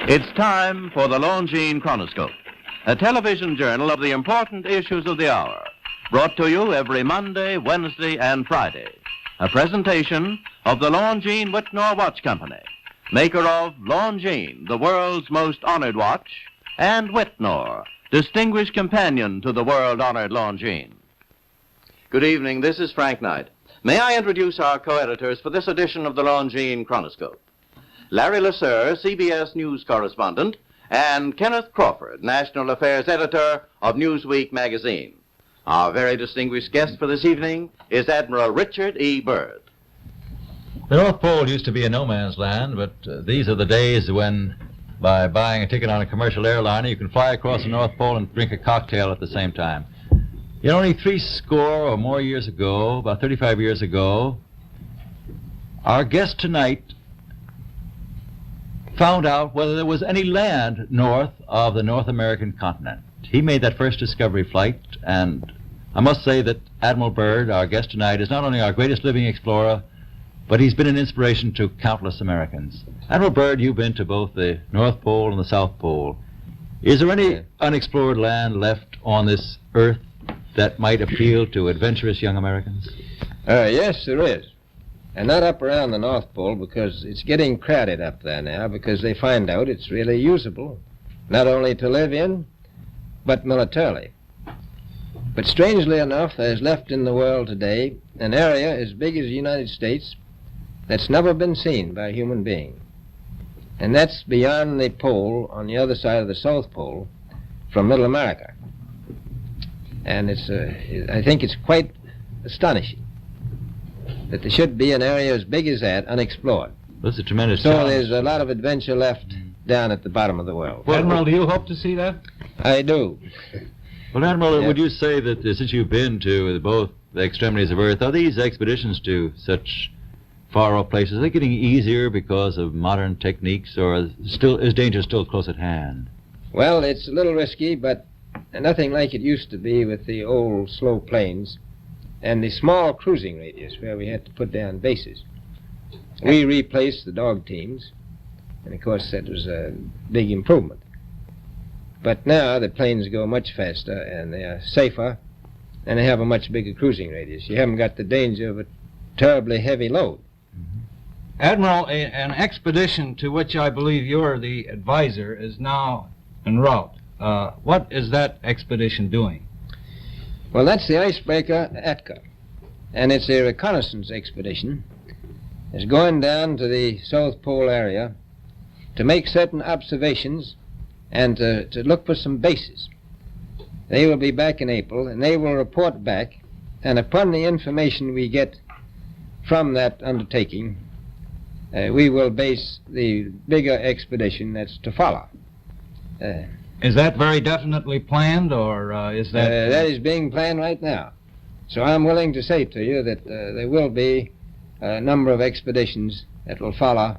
It's time for the Longines Chronoscope, a television journal of the important issues of the hour, brought to you every Monday, Wednesday, and Friday. A presentation of the Longines Wittnauer Watch Company, maker of Longines, the world's most honored watch, and Wittnauer, distinguished companion to the world-honored Longines. Good evening, this is Frank Knight. May I introduce our co-editors for this edition of the Longines Chronoscope? Larry Lasser, CBS News correspondent, and Kenneth Crawford, National Affairs Editor of Newsweek magazine. Our very distinguished guest for this evening is Admiral Richard E. Byrd. The North Pole used to be a no-man's land, but these are the days when, by buying a ticket on a commercial airliner, you can fly across the North Pole and drink a cocktail at the same time. Yet only 60 or more years ago, about 35 years ago, our guest tonight found out whether there was any land north of the North American continent. He made that first discovery flight, and I must say that Admiral Byrd, our guest tonight, is not only our greatest living explorer, but he's been an inspiration to countless Americans. Admiral Byrd, you've been to both the North Pole and the South Pole. Is there any unexplored land left on this earth that might appeal to adventurous young Americans? Yes, there is. And not up around the North Pole, because it's getting crowded up there now, because they find out it's really usable, not only to live in, but militarily. But strangely enough, there's left in the world today an area as big as the United States that's never been seen by a human being. And that's beyond the pole, on the other side of the South Pole, from Middle America. And I think it's quite astonishing that there should be an area as big as that unexplored. That's a tremendous So challenge. there's a lot of adventure left down at the bottom of the world. Well, Admiral, do you hope to see that? I do. Well, Admiral, Yeah. would you say that since you've been to both the extremities of Earth, are these expeditions to such far-off places, are they getting easier because of modern techniques, or is danger still close at hand? Well, it's a little risky, but nothing like it used to be with the old slow planes and the small cruising radius where we had to put down bases. We replaced the dog teams, and of course that was a big improvement. But now the planes go much faster and they are safer, and they have a much bigger cruising radius. You haven't got the danger of a terribly heavy load. Admiral, an expedition to which I believe you're the advisor is now en route. What is that expedition doing? Well, that's the icebreaker Atka, and it's a reconnaissance expedition. It's going down to the South Pole area to make certain observations and to look for some bases. They will be back in April, and they will report back, and upon the information we get from that undertaking, we will base the bigger expedition that's to follow. Is that very definitely planned, or is that... That is being planned right now. So I'm willing to say to you that there will be a number of expeditions that will follow,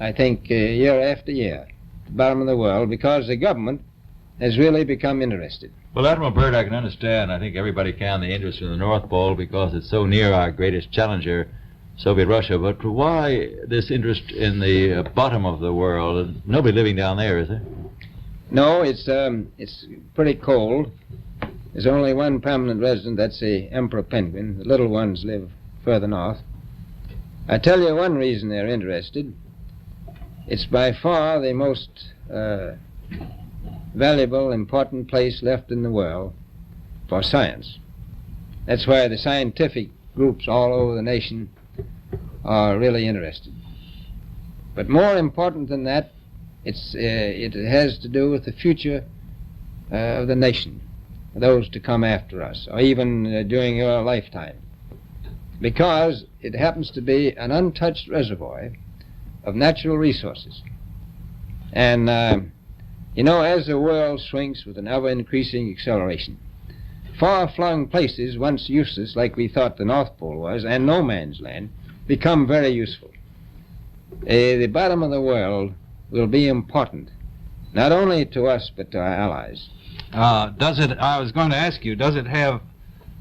I think, year after year, at the bottom of the world, because the government has really become interested. Well, Admiral Byrd, I can understand, I think everybody can, the interest in the North Pole because it's so near our greatest challenger, Soviet Russia, but why this interest in the bottom of the world? Nobody living down there, is there? No, it's pretty cold. There's only one permanent resident, that's the emperor penguin. The little ones live further north. I tell you one reason they're interested. It's by far the most valuable, important place left in the world for science. That's why the scientific groups all over the nation are really interested. But more important than that, it has to do with the future of the nation, those to come after us, or even during your lifetime, because it happens to be an untouched reservoir of natural resources. And, as the world shrinks with an ever-increasing acceleration, far-flung places, once useless, like we thought the North Pole was, and no man's land, become very useful. The bottom of the world will be important, not only to us, but to our allies. I was going to ask you, does it have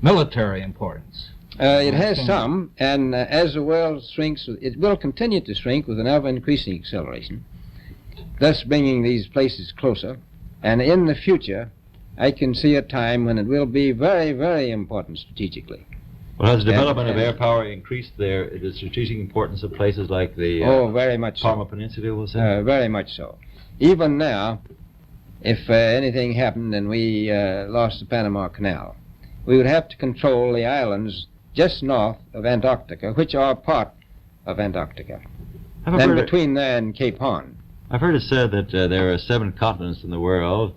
military importance? It has some, and as the world shrinks, it will continue to shrink with an ever-increasing acceleration. thus bringing these places closer. And in the future, I can see a time when it will be very, very important strategically. Well, has the development of air power increased the strategic importance of places like the very much Parma so. Peninsula, we'll say? Very much so. Even now, if anything happened and we lost the Panama Canal, we would have to control the islands just north of Antarctica, which are part of Antarctica. Then between there and Cape Horn. I've heard it said that there are 7 continents in the world,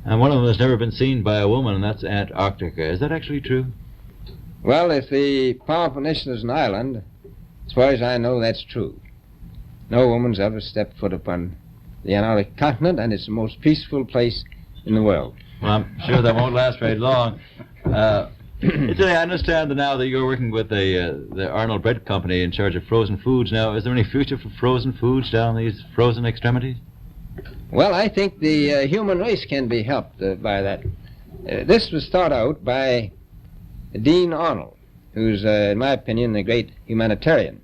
and one of them has never been seen by a woman, and that's Antarctica. Is that actually true? Well, if the Palm Peninsula is an island, as far as I know, that's true. No woman's ever stepped foot upon the Antarctic continent, and it's the most peaceful place in the world. Well, I'm sure that won't last very long. Today, I understand that now that you're working with the Arnold Bread Company in charge of frozen foods. Now, is there any future for frozen foods down these frozen extremities? Well, I think the human race can be helped by that. This was thought out by Dean Arnold, who's, in my opinion, a great humanitarian.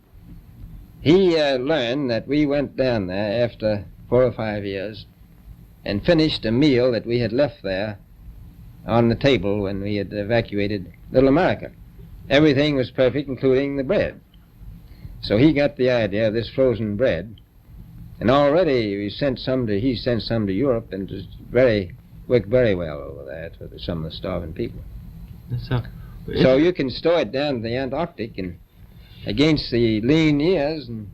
He learned that we went down there after 4 or 5 years and finished a meal that we had left there on the table when we had evacuated Little America. Everything was perfect, including the bread. So he got the idea of this frozen bread, and already he sent some to Europe, and it worked very well over there for some of the starving people. So you can store it down to the Antarctic, and against the lean years, and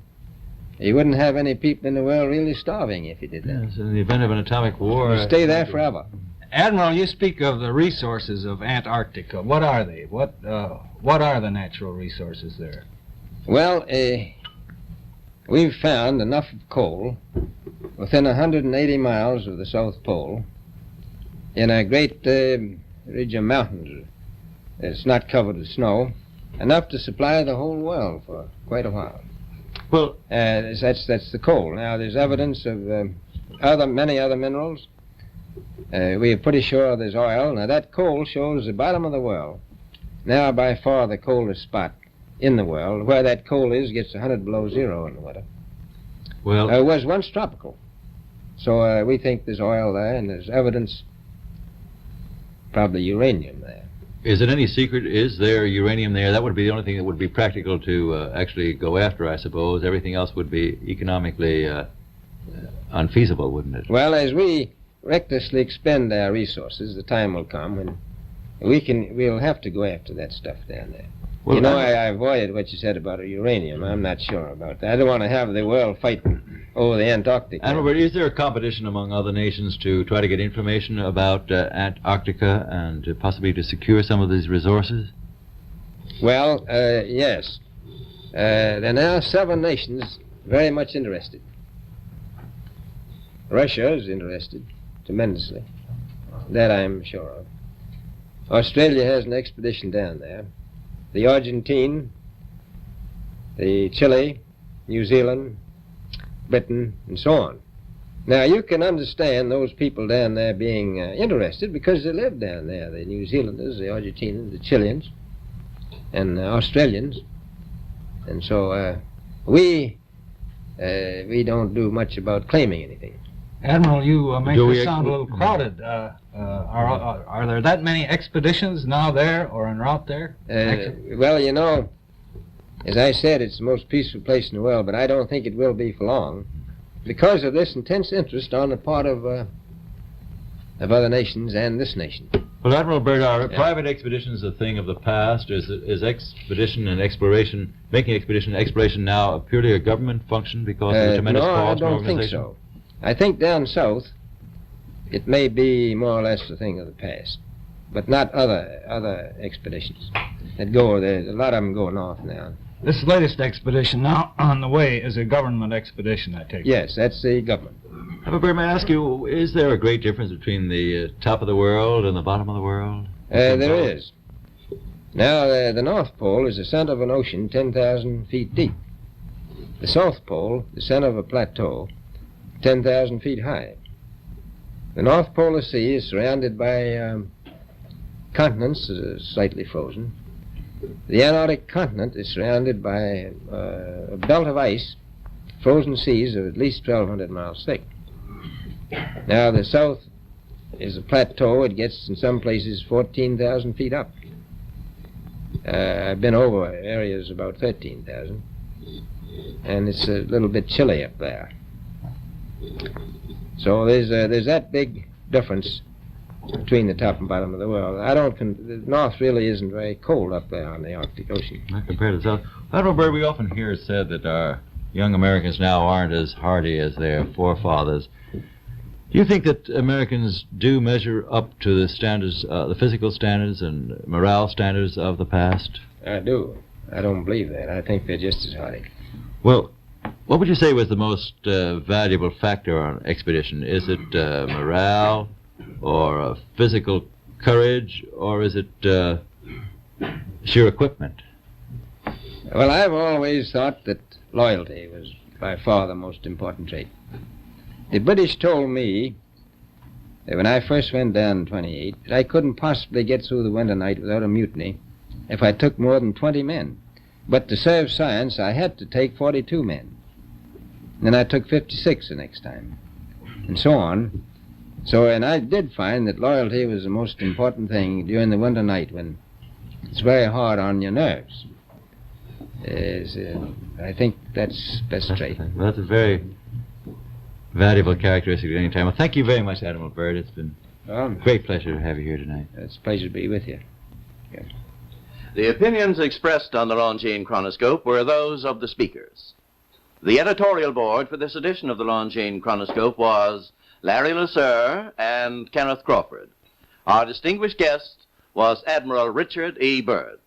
you wouldn't have any people in the world really starving if you did that. Yes, in the event of an atomic war. You'd stay there forever. Admiral, you speak of the resources of Antarctica. What are they? What are the natural resources there? Well, we've found enough of coal within 180 miles of the South Pole in a great ridge of mountains. It's not covered with snow, enough to supply the whole world for quite a while. Well, that's the coal. Now, there's evidence of many other minerals. We are pretty sure there's oil. Now, that coal shows the bottom of the world. Now, by far the coldest spot in the world. Where that coal is gets 100 below zero in the winter. Well, it was once tropical. So we think there's oil there, and there's evidence, probably uranium there. Is it any secret? Is there uranium there? That would be the only thing that would be practical to actually go after, I suppose. Everything else would be economically unfeasible, wouldn't it? Well, as we recklessly expend our resources, the time will come when we'll have to go after that stuff down there. Well, you know, I avoided what you said about uranium. I'm not sure about that. I don't want to have the world fighting over the Antarctic. Albert, is there a competition among other nations to try to get information about Antarctica and possibly to secure some of these resources? Well, yes. There are now 7 nations very much interested. Russia is interested tremendously. That I'm sure of. Australia has an expedition down there. The Argentine, the Chile, New Zealand, Britain, and so on. Now, you can understand those people down there being interested because they live down there. The New Zealanders, the Argentinians, the Chileans, and the Australians. And so we don't do much about claiming anything. Admiral, you make it sound a little crowded. Are there that many expeditions now there or en route there? Well, you know, as I said, it's the most peaceful place in the world, but I don't think it will be for long because of this intense interest on the part of other nations and this nation. Well, Admiral Byrd, are private expeditions a thing of the past? Is expedition and exploration, making expedition and exploration now purely a government function because of the tremendous cost and organization? No, I don't think so. I think down south it may be more or less a thing of the past, but not other expeditions that go there. A lot of them go north now. This latest expedition now on the way is a government expedition, I take it. Yes, that's the government. However, may I ask you, is there a great difference between the top of the world and the bottom of the world? There is. Now, the North Pole is the center of an ocean 10,000 feet deep. The South Pole, the center of a plateau, 10,000 feet high. The North Polar Sea is surrounded by continents slightly frozen. The Antarctic continent is surrounded by a belt of ice frozen seas of at least 1,200 miles thick. Now, the south is a plateau. It gets, in some places, 14,000 feet up. I've been over areas about 13,000, and it's a little bit chilly up there. So there's that big difference between the top and bottom of the world. The north really isn't very cold up there on the Arctic Ocean. Not compared to the south. Admiral Byrd, we often hear it said that our young Americans now aren't as hardy as their forefathers. Do you think that Americans do measure up to the standards, the physical standards and morale standards of the past? I do. I don't believe that. I think they're just as hardy. Well, what would you say was the most valuable factor on an expedition? Is it morale, or physical courage, or is it sheer equipment? Well, I've always thought that loyalty was by far the most important trait. The British told me that when I first went down in 28, that I couldn't possibly get through the winter night without a mutiny if I took more than 20 men. But to serve science, I had to take 42 men. Then I took 56 the next time, and so on. And I did find that loyalty was the most important thing during the winter night when it's very hard on your nerves. I think that's best trait. Well, that's a very valuable characteristic at any time. Well, thank you very much, Admiral Byrd. It's been a great pleasure to have you here tonight. It's a pleasure to be with you. Yeah. The opinions expressed on the Longines Chronoscope were those of the speakers. The editorial board for this edition of the Longines Chronoscope was Larry Lasser and Kenneth Crawford. Our distinguished guest was Admiral Richard E. Byrd.